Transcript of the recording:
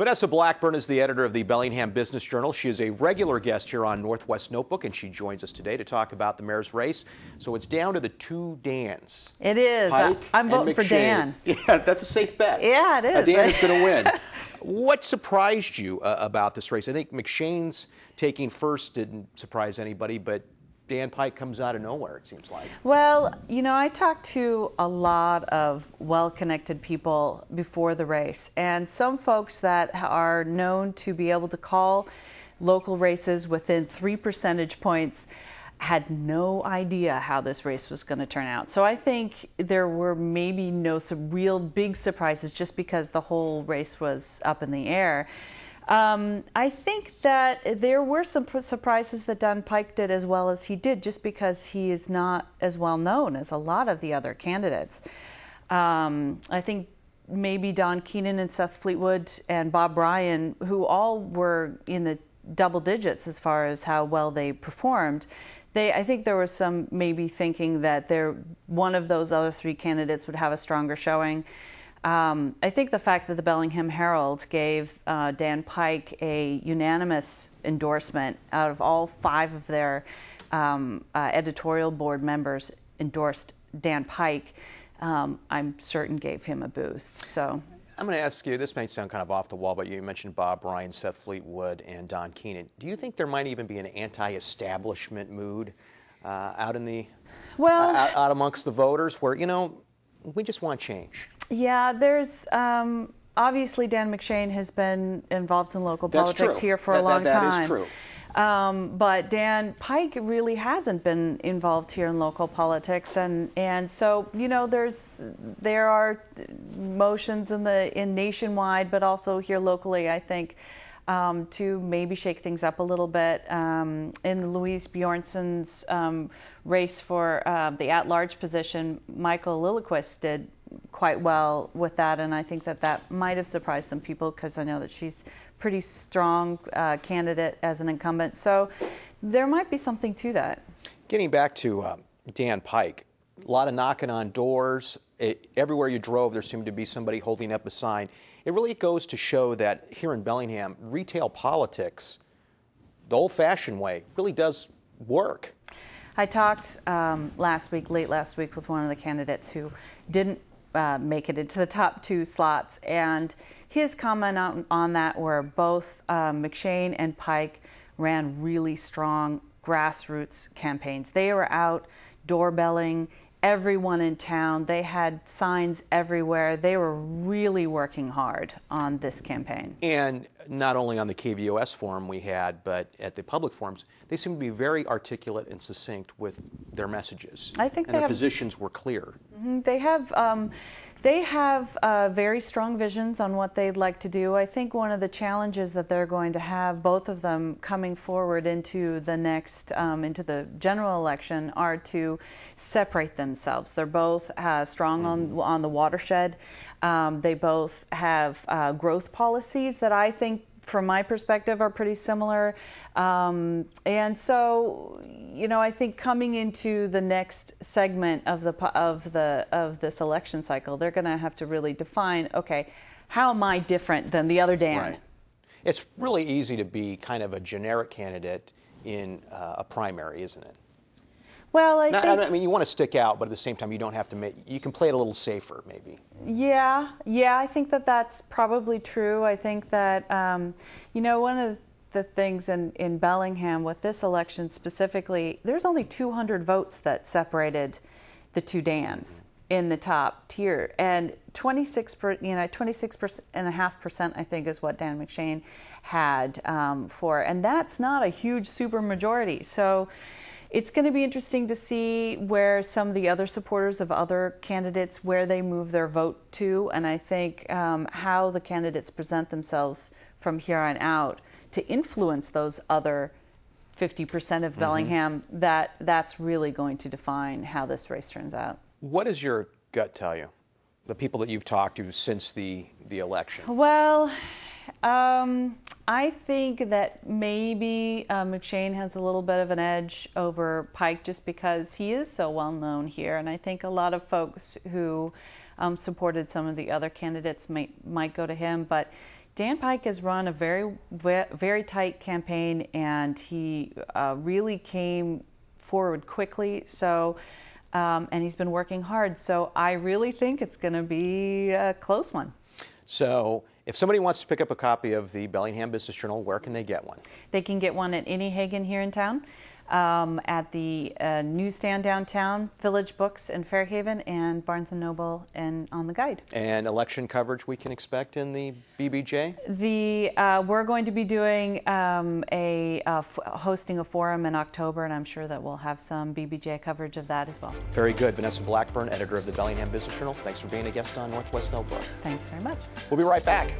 Vanessa Blackburn is the editor of the Bellingham Business Journal. She is a regular guest here on Northwest Notebook, and she joins us today to talk about the mayor's race. So it's down to the two Dans. It is. Pike I'm voting and for Dan. Yeah, that's a safe bet. Yeah, it is. Dan is going to win. What surprised you about this race? I think McShane's taking first didn't surprise anybody, but Dan Pike comes out of nowhere, it seems like. Well, you know, I talked to a lot of well-connected people before the race, and some folks that are known to be able to call local races within 3 percentage points had no idea how this race was going to turn out. So I think there were maybe some real big surprises just because the whole race was up in the air. I think that there were some surprises that Dan Pike did as well as he did, just because he is not as well known as a lot of the other candidates. I think maybe Don Keenan and Seth Fleetwood and Bob Bryan, who all were in the double digits as far as how well they performed, I think there was some maybe thinking that one of those other three candidates would have a stronger showing. I think the fact that the Bellingham Herald gave Dan Pike a unanimous endorsement out of all 5 of their editorial board members endorsed Dan Pike, I'm certain gave him a boost. So I'm going to ask you, this might sound kind of off the wall, but you mentioned Bob Bryan, Seth Fleetwood, and Don Keenan. Do you think there might even be an anti-establishment mood out amongst the voters where, you know, we just want change? Yeah, there's obviously Dan McShane has been involved in local politics here for a long time. That is true. But Dan Pike really hasn't been involved here in local politics, and so, you know, there are motions in nationwide, but also here locally, I think, to maybe shake things up a little bit. In Louise Bjornson's race for the at-large position, Michael Lilliquist did quite well with that, and I think that might have surprised some people because I know that she's pretty strong candidate as an incumbent. So there might be something to that. Getting back to Dan Pike, a lot of knocking on doors. Everywhere you drove, there seemed to be somebody holding up a sign. It really goes to show that here in Bellingham, retail politics, the old-fashioned way, really does work. I talked late last week with one of the candidates who didn't make it into the top 2 slots, and his comment on that were both McShane and Pike ran really strong grassroots campaigns. They were out doorbelling everyone in town. They had signs everywhere. They were really working hard on this campaign. And not only on the KVOS forum we had, but at the public forums, they seemed to be very articulate and succinct with their messages. I think their positions were clear. They have very strong visions on what they'd like to do. I think one of the challenges that they're going to have, both of them coming forward into the next, into the general election, are to separate themselves. They're both strong on the watershed. They both have growth policies that I think, from my perspective, are pretty similar. And so, you know, I think coming into the next segment of this election cycle, they're going to have to really define, okay, how am I different than the other Dan? Right. It's really easy to be kind of a generic candidate in a primary, isn't it? Well, I mean, you want to stick out, but at the same time, you don't have to you can play it a little safer, maybe. Yeah, I think that's probably true. I think that, you know, one of the things in Bellingham with this election specifically, there's only 200 votes that separated the two Dans in the top tier, and 26.5%, I think, is what Dan McShane had and that's not a huge super majority. So it's going to be interesting to see where some of the other supporters of other candidates, where they move their vote to, and I think how the candidates present themselves from here on out to influence those other 50% of Bellingham, that's really going to define how this race turns out. What does your gut tell you, the people that you've talked to since the election? Well, I think that maybe McShane has a little bit of an edge over Pike just because he is so well known here, and I think a lot of folks who supported some of the other candidates might go to him. But Dan Pike has run a very tight campaign, and he really came forward quickly. So, and he's been working hard. So I really think it's going to be a close one. So if somebody wants to pick up a copy of the Bellingham Business Journal, where can they get one? They can get one at Any Hagen here in town, at the newsstand downtown, Village Books in Fairhaven, and Barnes & Noble and on the Guide. And election coverage we can expect in the BBJ? We're going to be doing hosting a forum in October, and I'm sure that we'll have some BBJ coverage of that as well. Very good. Vanessa Blackburn, editor of the Bellingham Business Journal, thanks for being a guest on Northwest Notebook. Thanks very much. We'll be right back.